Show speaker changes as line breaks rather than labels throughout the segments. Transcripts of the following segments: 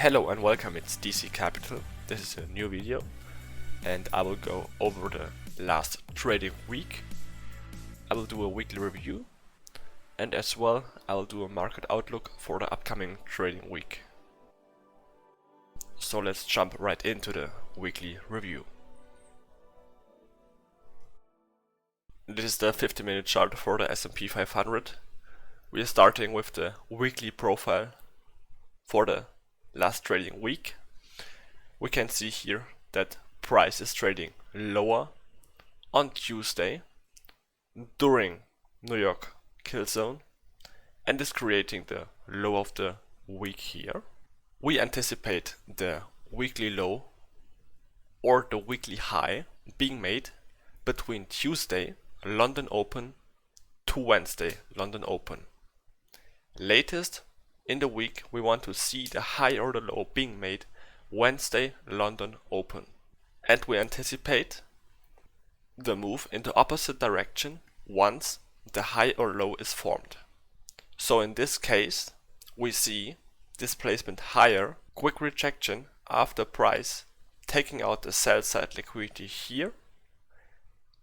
Hello and welcome, it's DC Capital. This is a new video and I will go over the last trading week. I will do a weekly review and as well I will do a market outlook for the upcoming trading week. So let's jump right into the weekly review. This is the 50-minute chart for the S&P 500. We are starting with the weekly profile for the last trading week. We can see here that price is trading lower on Tuesday during New York kill zone and is creating the low of the week here. We anticipate the weekly low or the weekly high being made between Tuesday London Open to Wednesday London Open. Latest in the week we want to see the high or the low being made Wednesday London Open, and we anticipate the move in the opposite direction once the high or low is formed. So in this case we see displacement higher, quick rejection after price taking out the sell side liquidity here,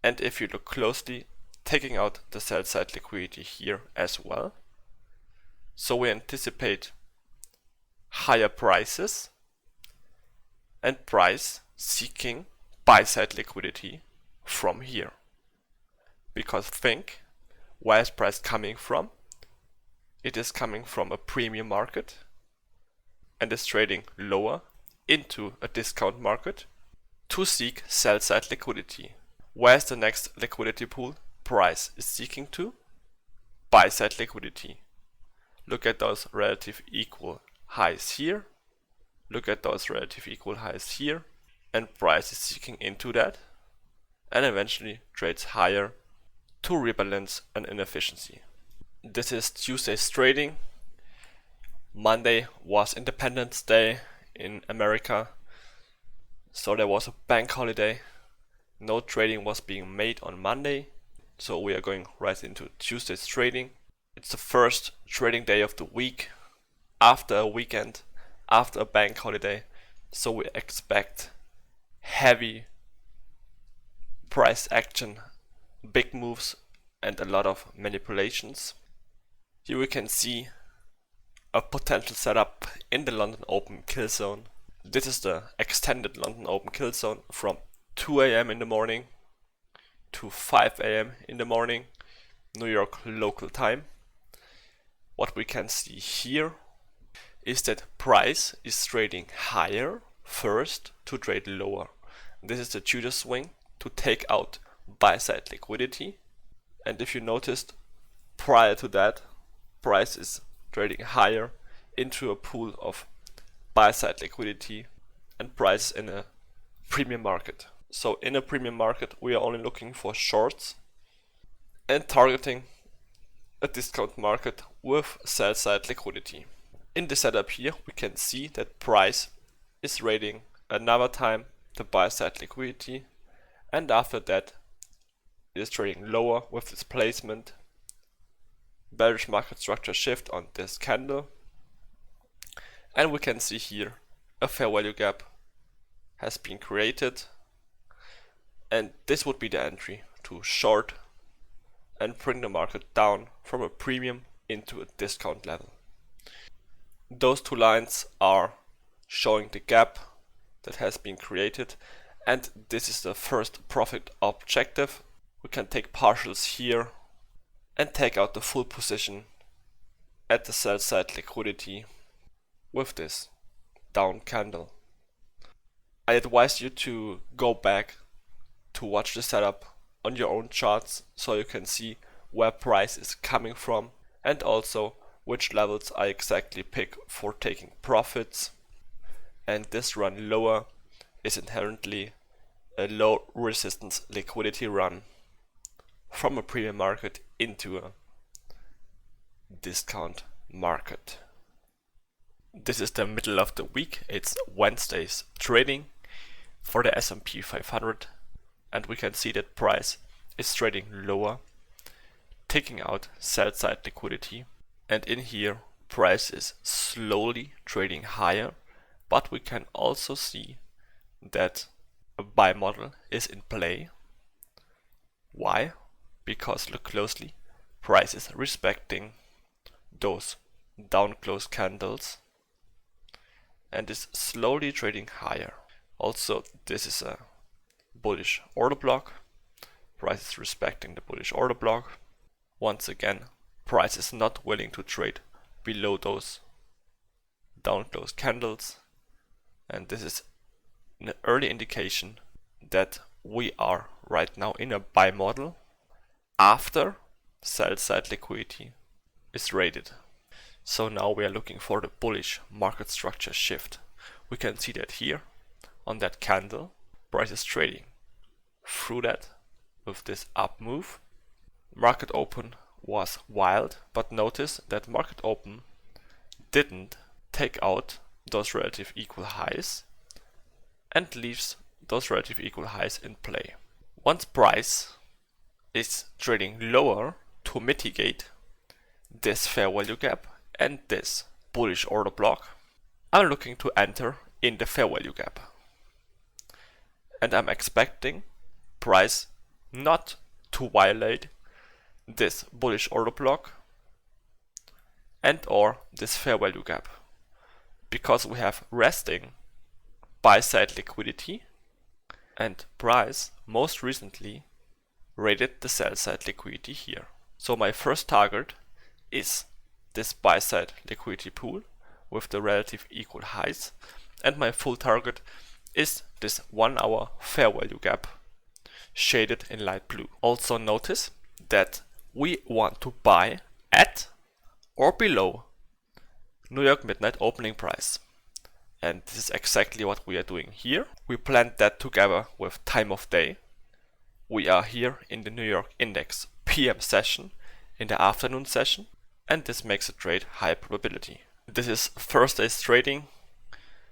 and if you look closely, taking out the sell side liquidity here as well. So we anticipate higher prices and price seeking buy side liquidity from here. Because think, where is price coming from? It is coming from a premium market and is trading lower into a discount market to seek sell side liquidity. Where is the next liquidity pool price is seeking to? Buy side liquidity. Look at those relative equal highs here. Look at those relative equal highs here. And price is seeking into that and eventually trades higher to rebalance an inefficiency. This is Tuesday's trading. Monday was Independence Day in America, so there was a bank holiday. No trading was being made on Monday, so we are going right into Tuesday's trading. It's the first trading day of the week after a weekend, after a bank holiday, so we expect heavy price action, big moves and a lot of manipulations. Here we can see a potential setup in the London Open kill zone. This is the extended London Open kill zone from 2 AM in the morning to 5 AM in the morning, New York local time. What we can see here is that price is trading higher first to trade lower. This is the Tudor swing to take out buy side liquidity, and if you noticed, prior to that price is trading higher into a pool of buy side liquidity and price in a premium market. So in a premium market we are only looking for shorts and targeting a discount market with sell side liquidity. In the setup here we can see that price is raiding another time the buy side liquidity, and after that it is trading lower with displacement, bearish market structure shift on this candle, and we can see here a fair value gap has been created, and this would be the entry to short and bring the market down from a premium into a discount level. Those two lines are showing the gap that has been created, and this is the first profit objective. We can take partials here and take out the full position at the sell side liquidity with this down candle. I advise you to go back to watch the setup on your own charts so you can see where price is coming from and also which levels I exactly pick for taking profits. And this run lower is inherently a low resistance liquidity run from a premium market into a discount market. This is the middle of the week. It's Wednesday's trading for the S&P 500, and we can see that price is trading lower, taking out sell side liquidity, and in here price is slowly trading higher but we can also see that a buy model is in play. Why? Because look closely, price is respecting those down close candles and is slowly trading higher. Also, this is a bullish order block. Price is respecting the bullish order block. Once again, price is not willing to trade below those down close candles, and this is an early indication that we are right now in a buy model after sell side liquidity is rated. So now we are looking for the bullish market structure shift. We can see that here on that candle, price is trading through that with this up move. Market open was wild, but notice that market open didn't take out those relative equal highs and leaves those relative equal highs in play. Once price is trading lower to mitigate this fair value gap and this bullish order block, I'm looking to enter in the fair value gap. And I'm expecting price not to violate this bullish order block and or this fair value gap, because we have resting buy side liquidity and price most recently rated the sell side liquidity here. So my first target is this buy side liquidity pool with the relative equal highs, and my full target is this 1 hour fair value gap shaded in light blue. Also notice that we want to buy at or below New York midnight opening price, and this is exactly what we are doing here. We planned that together with time of day. We are here in the New York index PM session in the afternoon session, and this makes a trade high probability. This is Thursday's trading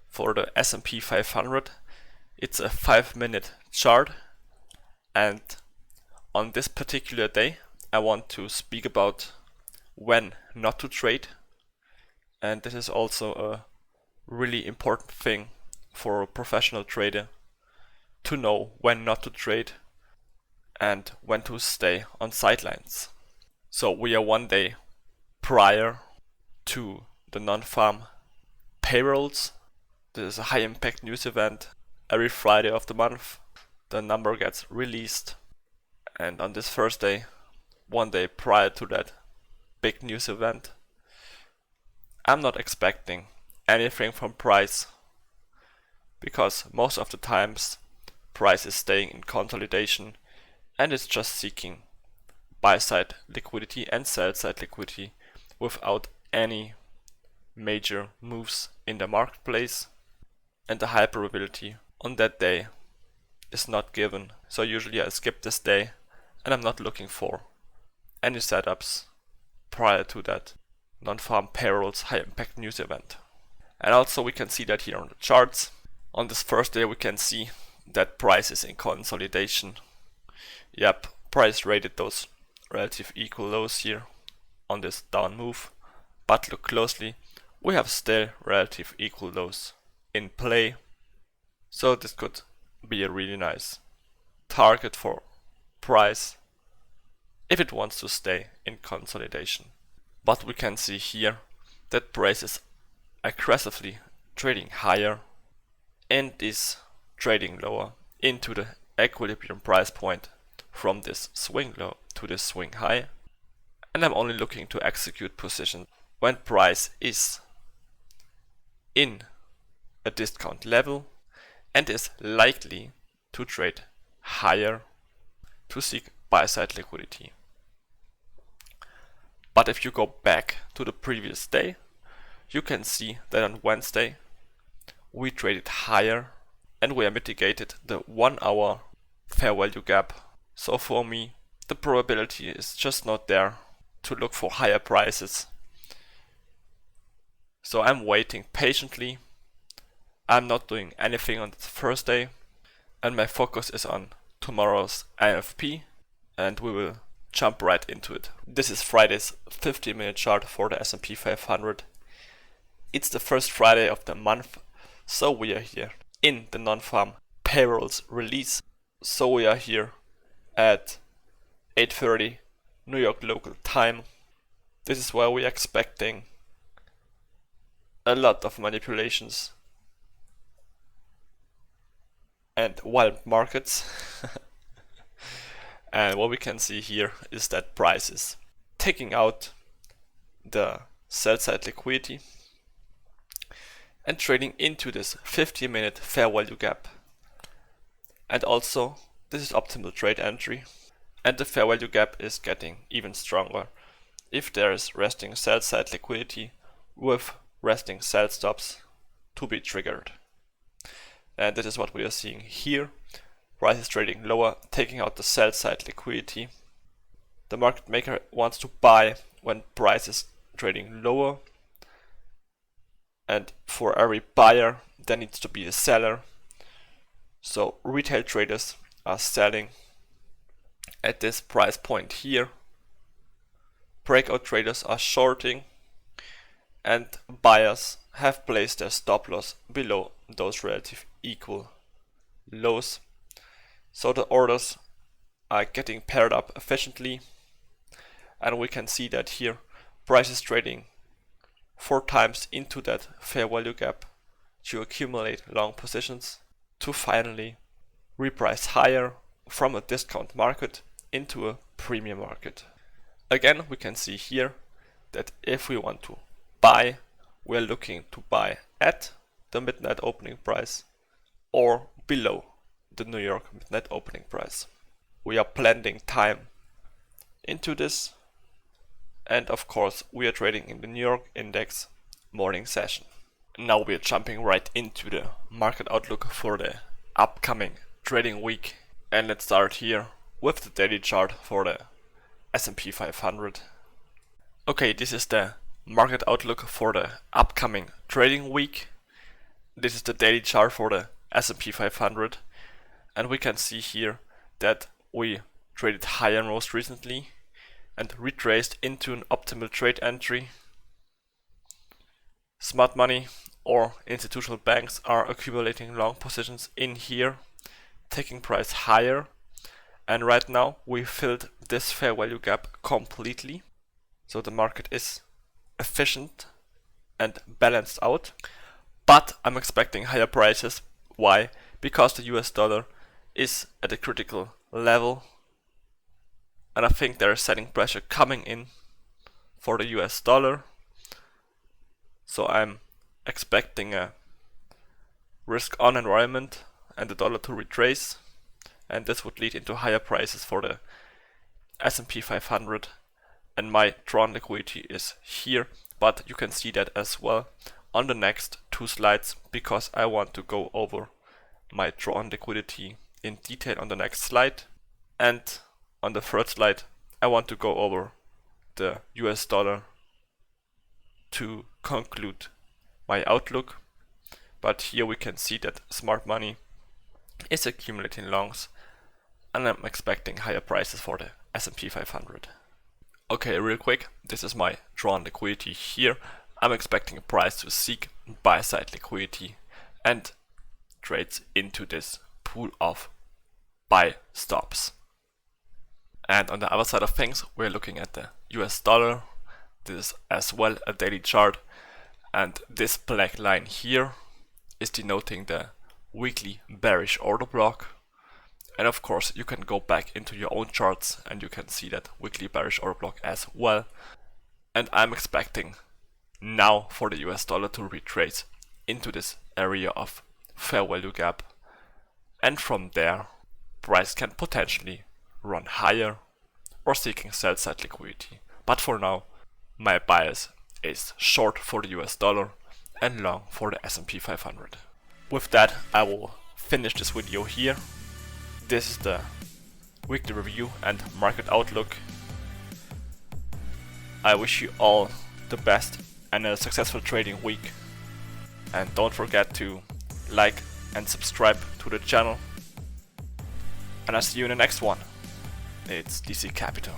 for the S&P 500. It's a 5-minute chart, and on this particular day I want to speak about when not to trade, and this is also a really important thing for a professional trader to know when not to trade and when to stay on sidelines. So we are 1 day prior to the non-farm payrolls. This is a high impact news event. Every Friday of the month the number gets released, and on this Thursday, 1 day prior to that big news event, I'm not expecting anything from price, because most of the times price is staying in consolidation and is just seeking buy side liquidity and sell side liquidity without any major moves in the marketplace, and the high probability on that day is not given. So usually I skip this day and I'm not looking for any setups prior to that non-farm payrolls high impact news event. And also we can see that here on the charts. On this first day we can see that price is in consolidation. Yep, price rated those relative equal lows here on this down move, but look closely, we have still relative equal lows in play. So this could be a really nice target for price if it wants to stay in consolidation. But we can see here that price is aggressively trading higher and is trading lower into the equilibrium price point from this swing low to this swing high, and I'm only looking to execute positions when price is in a discount level and is likely to trade higher to seek buy side liquidity. But if you go back to the previous day, you can see that on Wednesday we traded higher and we mitigated the 1 hour fair value gap. So for me, the probability is just not there to look for higher prices. So I'm waiting patiently. I'm not doing anything on the first day, and my focus is on tomorrow's NFP, and we will jump right into it. This is Friday's 15-minute chart for the S&P 500. It's the first Friday of the month, So we are here in the non-farm payrolls release. So we are here at 8:30 New York local time. This is where we are expecting a lot of manipulations and wild markets. And what we can see here is that price is taking out the sell side liquidity and trading into this 50-minute fair value gap. And also this is optimal trade entry, and the fair value gap is getting even stronger if there is resting sell side liquidity with resting sell stops to be triggered. And this is what we are seeing here. Price is trading lower, taking out the sell side liquidity. The market maker wants to buy when price is trading lower, and for every buyer there needs to be a seller. So retail traders are selling at this price point here. Breakout traders are shorting, and buyers have placed their stop loss below those relative equal lows. So the orders are getting paired up efficiently, and we can see that here price is trading 4 times into that fair value gap to accumulate long positions to finally reprice higher from a discount market into a premium market. Again, we can see here that if we want to buy, we're looking to buy at the midnight opening price or below the New York midnight opening price. We are blending time into this, and of course we are trading in the New York index morning session. Now we are jumping right into the market outlook for the upcoming trading week, and let's start here with the daily chart for the S&P 500. Okay, this is the market outlook for the upcoming trading week. This is the daily chart for the S&P 500, and we can see here that we traded higher most recently and retraced into an optimal trade entry. Smart money or institutional banks are accumulating long positions in here, taking price higher, and right now we filled this fair value gap completely. So the market is efficient and balanced out, but I'm expecting higher prices. Why? Because the US dollar is at a critical level, and I think there is selling pressure coming in for the US dollar. So I'm expecting a risk on environment and the dollar to retrace, and this would lead into higher prices for the S&P 500, and my drawn liquidity is here, but you can see that as well on the next 2 slides, because I want to go over my drawn liquidity in detail on the next slide, and on the 3rd slide I want to go over the US dollar to conclude my outlook. But here we can see that smart money is accumulating longs, and I'm expecting higher prices for the S&P 500. Okay, real quick, this is my drawn liquidity here. I'm expecting a price to seek buy side liquidity and trades into this pool of buy stops. And on the other side of things, we're looking at the US dollar. This is as well a daily chart, and this black line here is denoting the weekly bearish order block. And of course you can go back into your own charts and you can see that weekly bearish order block as well. And I'm expecting now for the US dollar to retrace into this area of fair value gap, and from there price can potentially run higher or seeking sell side liquidity. But for now my bias is short for the US dollar and long for the S&P 500. With that, I will finish this video here. This is the weekly review and market outlook. I wish you all the best and a successful trading week. And don't forget to like and subscribe to the channel. And I'll see you in the next one. It's DC Capital.